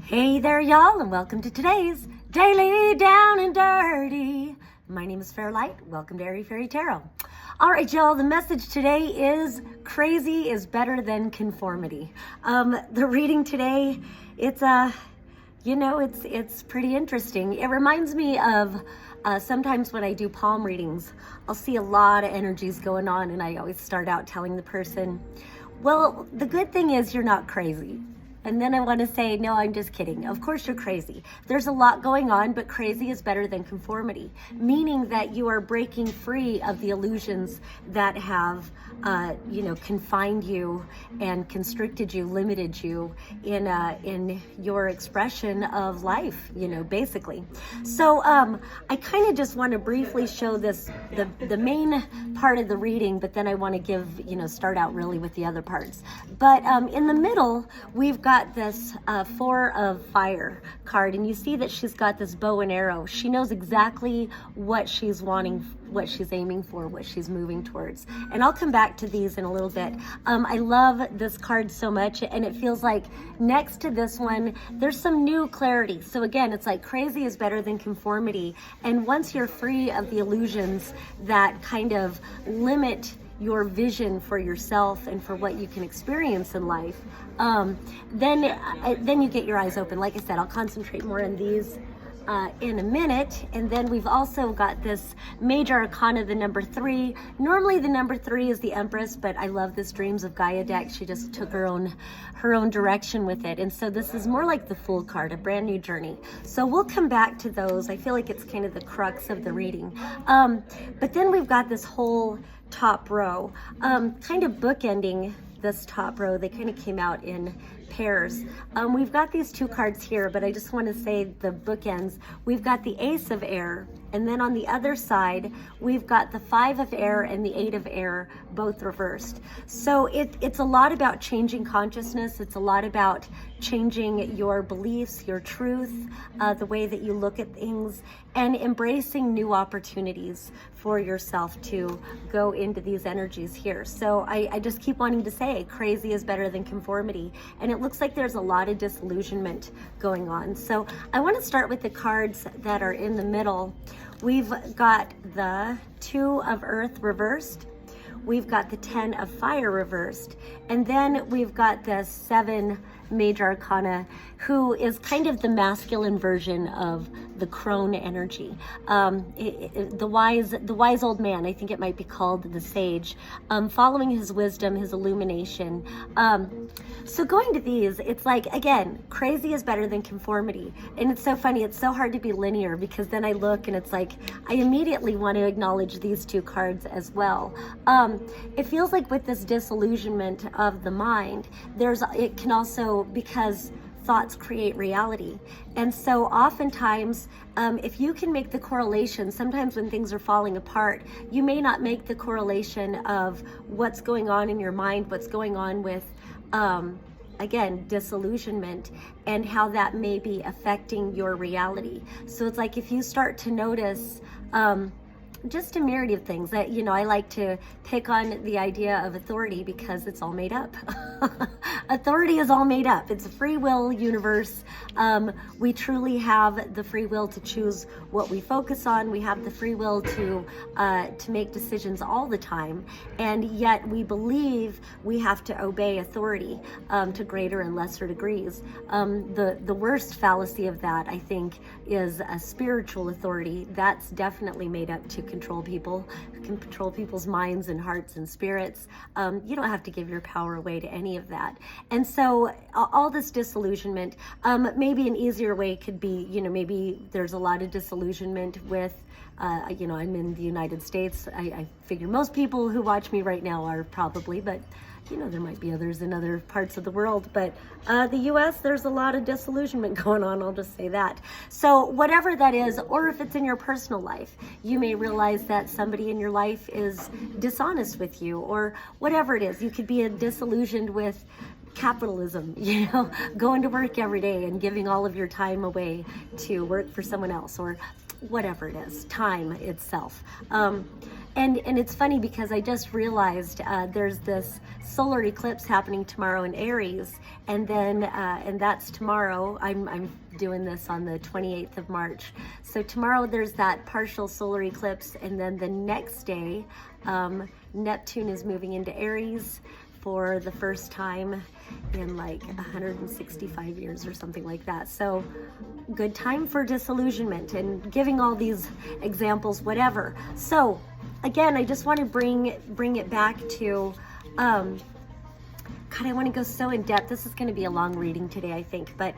Hey there, y'all, and welcome to today's Daily Down and Dirty. My name is Fairlight. Welcome to Airy Fairy Tarot. All right, y'all, the message today is crazy is better than conformity. The reading today, it's pretty interesting. It reminds me of sometimes when I do palm readings, I'll see a lot of energies going on, and I always start out telling the person, well, the good thing is you're not crazy. And then I want to say, no, I'm just kidding. Of course you're crazy. There's a lot going on, but crazy is better than conformity, meaning that you are breaking free of the illusions that have, confined you and constricted you, limited you in your expression of life, basically. So I kind of just want to briefly show this, the main part of the reading, but then I want to start out really with the other parts. But in the middle, we've got this Four of Fire card, and you see that she's got this bow and arrow. She knows exactly what she's wanting, what she's aiming for, what she's moving towards. And I'll come back to these in a little bit. I love this card so much, and it feels like next to this one, there's some new clarity. So again, it's like crazy is better than conformity. And once you're free of the illusions that kind of limit your vision for yourself and for what you can experience in life, then you get your eyes open. Like I said, I'll concentrate more on these in a minute. And then we've also got this major arcana, the number 3. Normally the number 3 is the Empress, but I love this Dreams of Gaia deck. She just took her own direction with it. And so this is more like the Fool card, a brand new journey. So we'll come back to those. I feel like it's kind of the crux of the reading. But then we've got this whole top row, kind of bookending this top row. They kind of came out in pairs. We've got these two cards here, but I just want to say the bookends. We've got the Ace of Air, and then on the other side, we've got the 5 of Air and the 8 of Air, both reversed. So it's a lot about changing consciousness. It's a lot about changing your beliefs, your truth, the way that you look at things, and embracing new opportunities for yourself to go into these energies here. So I just keep wanting to say crazy is better than conformity. And it looks like there's a lot of disillusionment going on. So I want to start with the cards that are in the middle. We've got the 2 of Earth reversed. We've got the 10 of Fire reversed. And then we've got the 7 major arcana, who is kind of the masculine version of the crone energy. The wise old man, I think it might be called the sage, following his wisdom, his illumination. So going to these, it's like, again, crazy is better than conformity. And it's so funny, it's so hard to be linear, because then I look and it's like, I immediately want to acknowledge these two cards as well. It feels like with this disillusionment of the mind, it can also, because thoughts create reality. And so oftentimes, if you can make the correlation, sometimes when things are falling apart, you may not make the correlation of what's going on in your mind, what's going on with, again, disillusionment, and how that may be affecting your reality. So it's like if you start to notice, just a myriad of things that, I like to pick on the idea of authority because it's all made up. Authority is all made up. It's a free will universe. We truly have the free will to choose what we focus on. We have the free will to make decisions all the time. And yet we believe we have to obey authority to greater and lesser degrees. The worst fallacy of that, I think, is a spiritual authority. That's definitely made up to control people, can control people's minds and hearts and spirits. You don't have to give your power away to any of that. And so all this disillusionment, maybe an easier way could be, maybe there's a lot of disillusionment with, I'm in the United States. I figure most people who watch me right now are probably, but there might be others in other parts of the world, but the US, there's a lot of disillusionment going on, I'll just say that. So whatever that is, or if it's in your personal life, you may realize that somebody in your life is dishonest with you, or whatever it is. You could be disillusioned with capitalism, going to work every day and giving all of your time away to work for someone else, or whatever it is, time itself. And it's funny because I just realized there's this solar eclipse happening tomorrow in Aries, and then and that's tomorrow. I'm doing this on the 28th of March. So tomorrow there's that partial solar eclipse, and then the next day Neptune is moving into Aries for the first time in like 165 years or something like that. So good time for disillusionment and giving all these examples, whatever. So again, I just want to bring it back to God, I want to go so in depth. This is going to be a long reading today, I think, but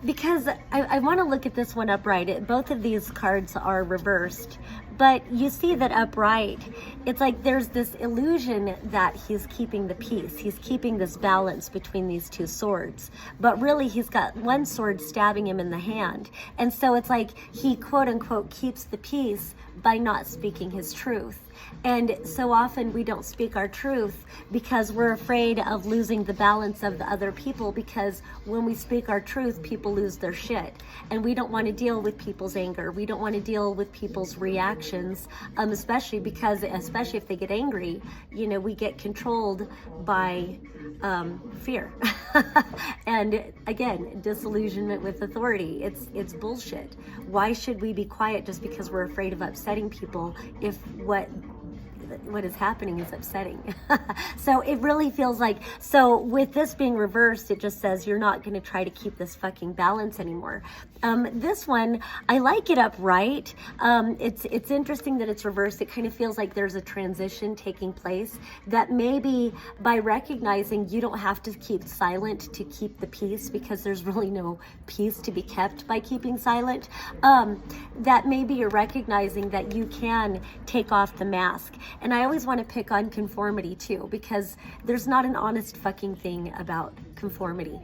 because I want to look at this one upright. Both of these cards are reversed, but you see that upright, it's like there's this illusion that he's keeping the peace. He's keeping this balance between these two swords, but really he's got one sword stabbing him in the hand. And so it's like he quote unquote keeps the peace by not speaking his truth. And so often we don't speak our truth because we're afraid of losing the balance of the other people, because when we speak our truth, people lose their shit. And we don't want to deal with people's anger. We don't want to deal with people's reactions, especially if they get angry, you know, we get controlled by fear. And again, disillusionment with authority. It's bullshit. Why should we be quiet just because we're afraid of upsetting people if what is happening is upsetting? So it really feels like, so with this being reversed, it just says you're not going to try to keep this fucking balance anymore. This one, I like it upright. It's interesting that it's reversed. It kind of feels like there's a transition taking place, that maybe by recognizing you don't have to keep silent to keep the peace, because there's really no peace to be kept by keeping silent, that maybe you're recognizing that you can take off the mask. And I always want to pick on conformity too, because there's not an honest fucking thing about conformity.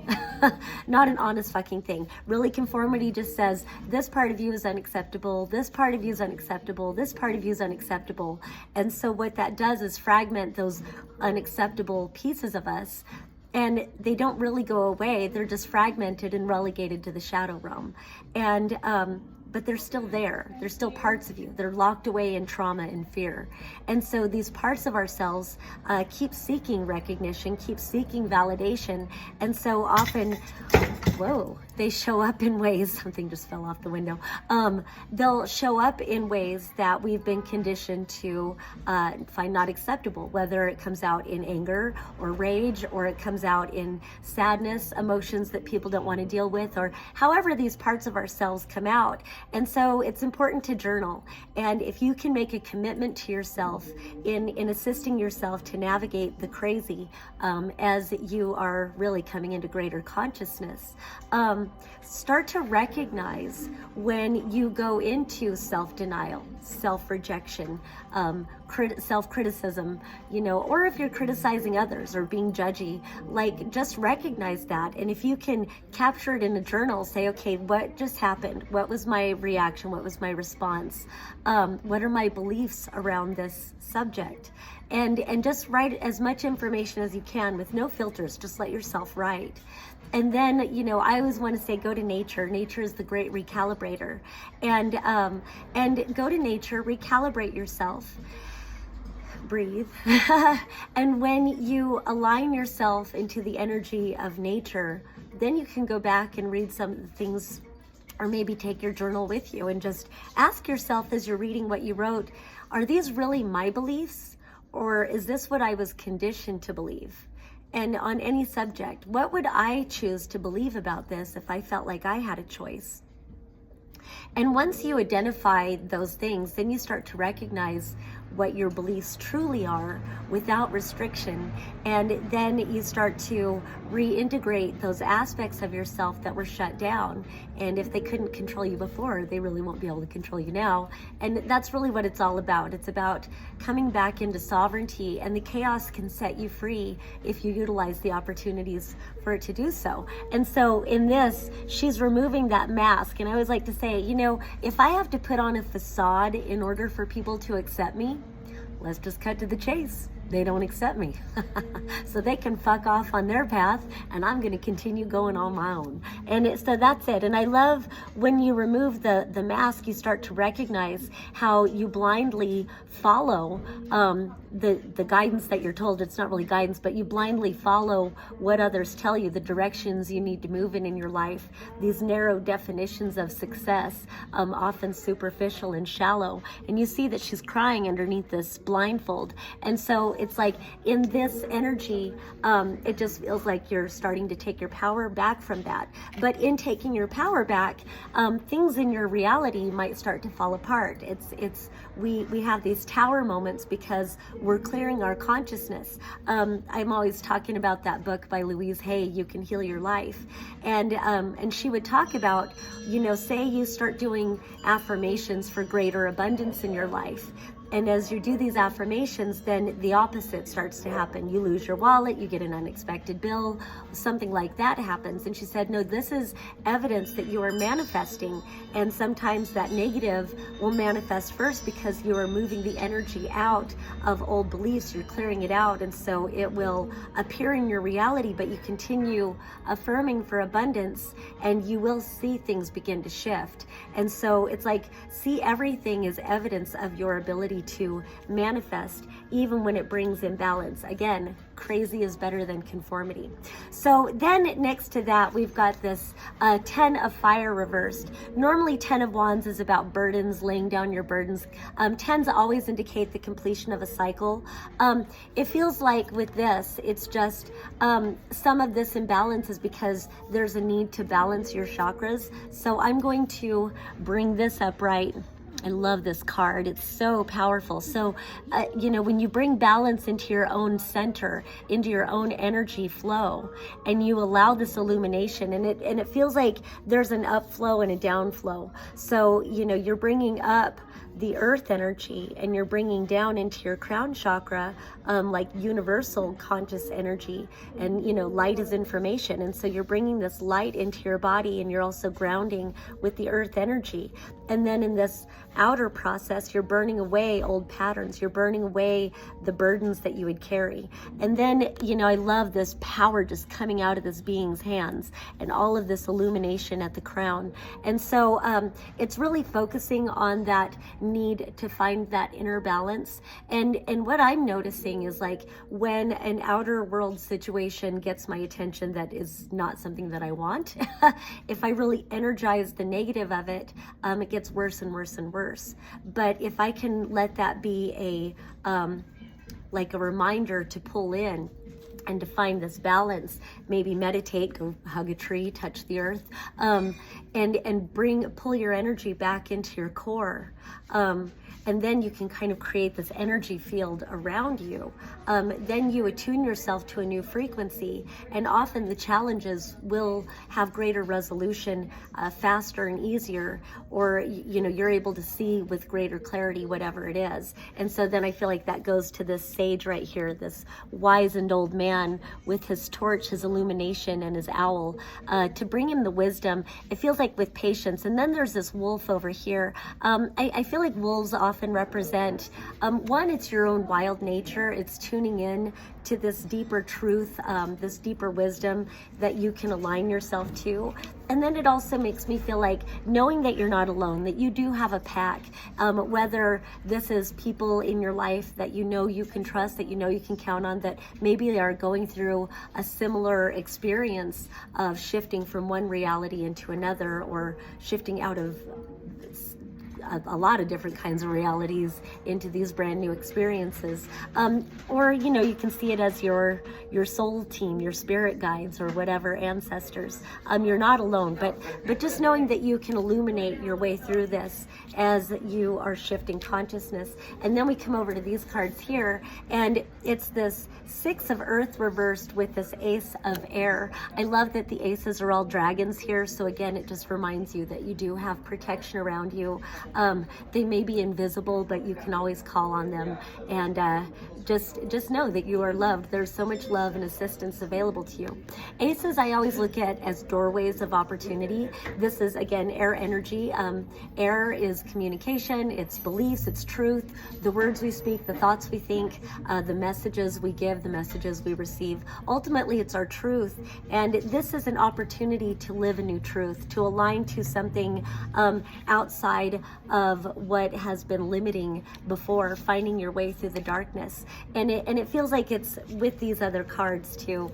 Not an honest fucking thing. Really, conformity just says this part of you is unacceptable, this part of you is unacceptable, this part of you is unacceptable. And so what that does is fragment those unacceptable pieces of us, and they don't really go away. They're just fragmented and relegated to the shadow realm. And but they're still there. They're still parts of you. They're locked away in trauma and fear. And so these parts of ourselves keep seeking recognition, keep seeking validation. And so often, whoa, they show up in ways, something just fell off the window. They'll show up in ways that we've been conditioned to find not acceptable, whether it comes out in anger or rage, or it comes out in sadness, emotions that people don't want to deal with, or however these parts of ourselves come out. And so it's important to journal. And if you can make a commitment to yourself in assisting yourself to navigate the crazy as you are really coming into greater consciousness, start to recognize when you go into self-denial, self-rejection, self-criticism, you know, or if you're criticizing others or being judgy, like just recognize that. And if you can capture it in a journal, say, okay, what just happened? What was my reaction? What was my response? What are my beliefs around this subject? And just write as much information as you can with no filters. Just let yourself write. And then, you know, I always want to say, go to nature. Nature is the great recalibrator. And go to nature, recalibrate yourself, breathe. And when you align yourself into the energy of nature, then you can go back and read some of the things, or maybe take your journal with you and just ask yourself as you're reading what you wrote, are these really my beliefs? Or is this what I was conditioned to believe? And on any subject, what would I choose to believe about this if I felt like I had a choice? And once you identify those things, then you start to recognize what your beliefs truly are without restriction. And then you start to reintegrate those aspects of yourself that were shut down. And if they couldn't control you before, they really won't be able to control you now. And that's really what it's all about. It's about coming back into sovereignty, and the chaos can set you free if you utilize the opportunities for it to do so. And so in this, she's removing that mask. And I always like to say, you know, if I have to put on a facade in order for people to accept me, let's just cut to the chase. they don't accept me. So they can fuck off on their path, and I'm going to continue going on my own. And so that's it. And I love when you remove the mask, you start to recognize how you blindly follow the guidance that you're told. It's not really guidance, but you blindly follow what others tell you, the directions you need to move in your life, these narrow definitions of success, often superficial and shallow. And you see that she's crying underneath this blindfold. And so it's like in this energy, it just feels like you're starting to take your power back from that. But in taking your power back, things in your reality might start to fall apart. We have these tower moments because we're clearing our consciousness. I'm always talking about that book by Louise Hay, You Can Heal Your Life. And she would talk about, say you start doing affirmations for greater abundance in your life. And as you do these affirmations, then the opposite starts to happen. You lose your wallet, you get an unexpected bill, something like that happens. And she said, no, this is evidence that you are manifesting. And sometimes that negative will manifest first because you are moving the energy out of old beliefs. You're clearing it out. And so it will appear in your reality, but you continue affirming for abundance and you will see things begin to shift. And so it's like, see everything as evidence of your ability to manifest, even when it brings imbalance. Again, crazy is better than conformity. So then next to that, we've got this 10 of fire reversed. Normally 10 of wands is about burdens, laying down your burdens. 10s always indicate the completion of a cycle. It feels like with this, it's just some of this imbalance is because there's a need to balance your chakras. So I'm going to bring this up right. I love this card. It's so powerful. So, when you bring balance into your own center, into your own energy flow, and you allow this illumination, and it feels like there's an upflow and a downflow. So, you're bringing up the earth energy and you're bringing down into your crown chakra, like universal conscious energy, and light is information. And so you're bringing this light into your body and you're also grounding with the earth energy. And then in this outer process, you're burning away old patterns. You're burning away the burdens that you would carry. And then, I love this power just coming out of this being's hands and all of this illumination at the crown. And so it's really focusing on that need to find that inner balance. And what I'm noticing is like when an outer world situation gets my attention that is not something that I want, if I really energize the negative of it, it gets worse and worse and worse. But if I can let that be like a reminder to pull in and to find this balance, maybe meditate, go hug a tree, touch the earth, and pull your energy back into your core. And then you can kind of create this energy field around you. Then you attune yourself to a new frequency, and often the challenges will have greater resolution, faster and easier, or you're able to see with greater clarity whatever it is. And so then I feel like that goes to this sage right here, this wizened old man with his torch, his illumination, and his owl, to bring him the wisdom. It feels like with patience. And then there's this wolf over here. I feel like wolves often represent, one, it's your own wild nature. It's tuning in to this deeper truth, this deeper wisdom that you can align yourself to. And then it also makes me feel like knowing that you're not alone, that you do have a pack, whether this is people in your life that you can trust, that you can count on, that maybe they are going through a similar experience of shifting from one reality into another, or shifting out of a lot of different kinds of realities into these brand new experiences. Or you can see it as your soul team, your spirit guides, or whatever, ancestors. You're not alone, but just knowing that you can illuminate your way through this as you are shifting consciousness. And then we come over to these cards here, and it's this 6 of earth reversed with this ace of air. I love that the aces are all dragons here. So again, it just reminds you that you do have protection around you. They may be invisible, but you can always call on them, and just know that you are loved. There's so much love and assistance available to you. Aces I always look at as doorways of opportunity. This is, again, air energy. Air is communication, it's beliefs, it's truth, the words we speak, the thoughts we think, the messages we give, the messages we receive. Ultimately, it's our truth. And this is an opportunity to live a new truth, to align to something outside of what has been limiting before, finding your way through the darkness. And it feels like it's with these other cards too.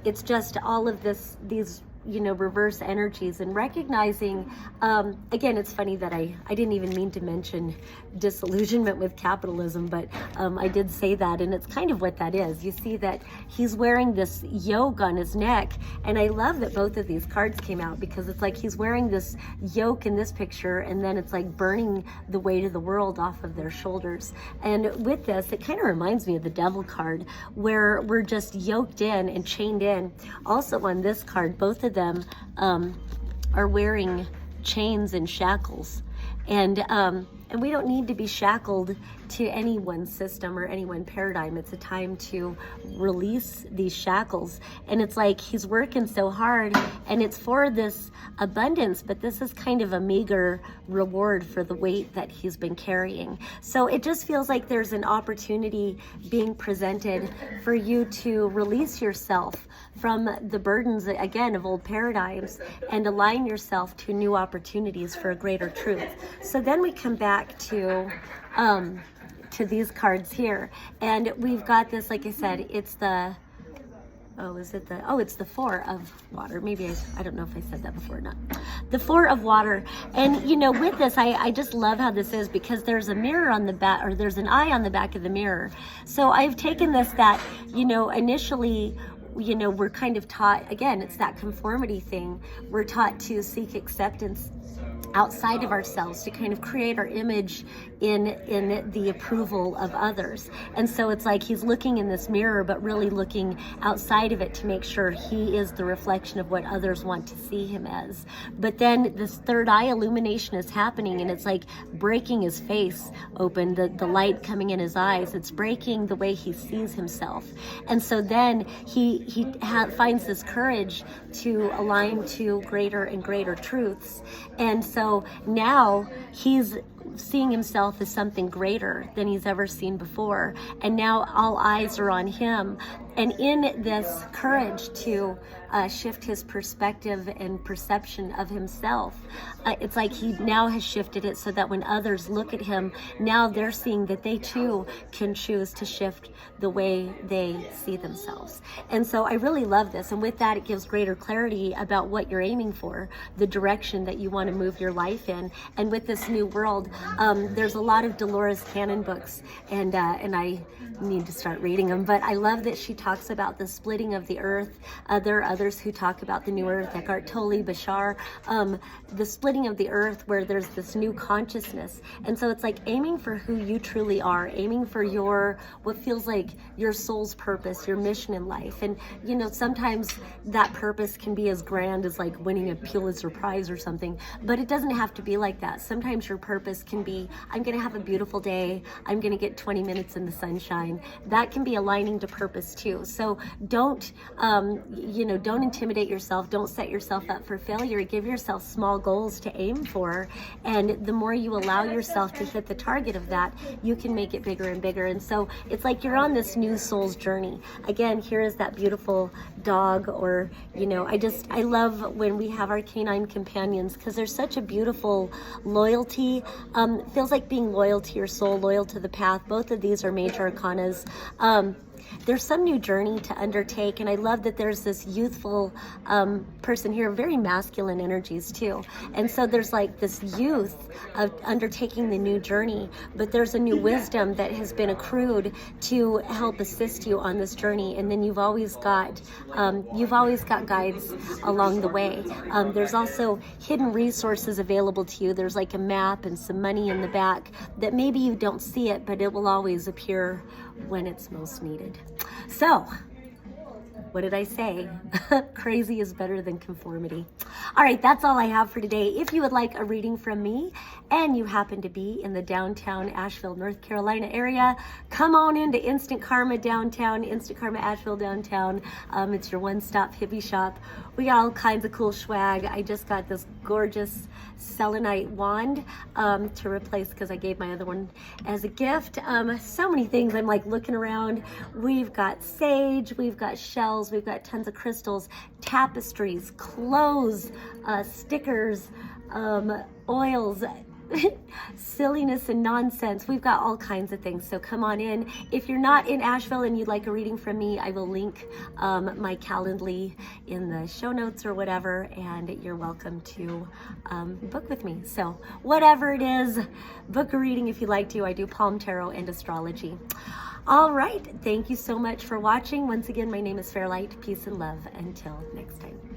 It's just all of these reverse energies, and recognizing, again, it's funny that I didn't even mean to mention disillusionment with capitalism, but I did say that, and it's kind of what that is. You see that he's wearing this yoke on his neck, and I love that both of these cards came out, because it's like he's wearing this yoke in this picture, and then it's like burning the weight of the world off of their shoulders. And with this, it kind of reminds me of the Devil card, where we're just yoked in and chained in. Also on this card, both of them are wearing chains and shackles, and we don't need to be shackled to any one system or any one paradigm. It's a time to release these shackles. And it's like he's working so hard, and it's for this abundance, but this is kind of a meager reward for the weight that he's been carrying. So it just feels like there's an opportunity being presented for you to release yourself from the burdens, again, of old paradigms, and align yourself to new opportunities for a greater truth. So then we come back to these cards here, and we've got this, like I said, it's the it's the Four of Water. Maybe I don't know if I said that before or not. The Four of Water. And with this, I just love how this is, because there's a mirror on the back, or there's an eye on the back of the mirror. So I've taken this that, initially, we're kind of taught, again, it's that conformity thing. We're taught to seek acceptance outside of ourselves, to kind of create our image in the approval of others. And so it's like he's looking in this mirror, but really looking outside of it to make sure he is the reflection of what others want to see him as. But then this third eye illumination is happening, and it's like breaking his face open, the light coming in his eyes. It's breaking the way he sees himself. And so then he finds this courage to align to greater and greater truths. And so now he's seeing himself as something greater than he's ever seen before. And now all eyes are on him. And in this courage to shift his perspective and perception of himself, it's like he now has shifted it so that when others look at him, now they're seeing that they too can choose to shift the way they see themselves. And so I really love this. And with that, it gives greater clarity about what you're aiming for, the direction that you want to move your life in. And with this new world, there's a lot of Dolores Cannon books, and I need to start reading them, but I love that she talks about the splitting of the earth. There are others who talk about the new earth, Eckhart Tolle, Bashar, the splitting of the earth, where there's this new consciousness. And so it's like aiming for who you truly are, aiming for what feels like your soul's purpose, your mission in life. And sometimes that purpose can be as grand as like winning a Pulitzer Prize or something, but it doesn't have to be like that. Sometimes your purpose can be, I'm going to have a beautiful day, I'm going to get 20 minutes in the sunshine. That can be aligning to purpose too. So don't intimidate yourself. Don't set yourself up for failure. Give yourself small goals to aim for. And the more you allow yourself to hit the target of that, you can make it bigger and bigger. And so it's like you're on this new soul's journey. Again, here is that beautiful dog, or, I love when we have our canine companions, because there's such a beautiful loyalty. Feels like being loyal to your soul, loyal to the path. Both of these are major arcanas. There's some new journey to undertake, and I love that there's this youthful person here, very masculine energies too. And so there's like this youth of undertaking the new journey, but there's a new wisdom that has been accrued to help assist you on this journey. And then you've always got guides along the way. There's also hidden resources available to you. There's like a map and some money in the back that maybe you don't see it, but it will always appear when it's most needed. So, what did I say? Crazy is better than conformity. All right, that's all I have for today. If you would like a reading from me and you happen to be in the downtown Asheville, North Carolina area, come on into Instant Karma downtown, Instant Karma Asheville downtown. It's your one-stop hippie shop. We got all kinds of cool swag. I just got this gorgeous selenite wand to replace because I gave my other one as a gift. So many things. I'm like looking around. We've got sage, we've got shells, we've got tons of crystals, tapestries, clothes, stickers, oils, silliness and nonsense. We've got all kinds of things, so come on in. If you're not in Asheville and you'd like a reading from me, I will link my Calendly in the show notes or whatever, and you're welcome to book with me. So whatever it is, book a reading if you'd like to. I do palm tarot and astrology. All right, thank you so much for watching. Once again, my name is Fairlight. Peace and love. Until next time.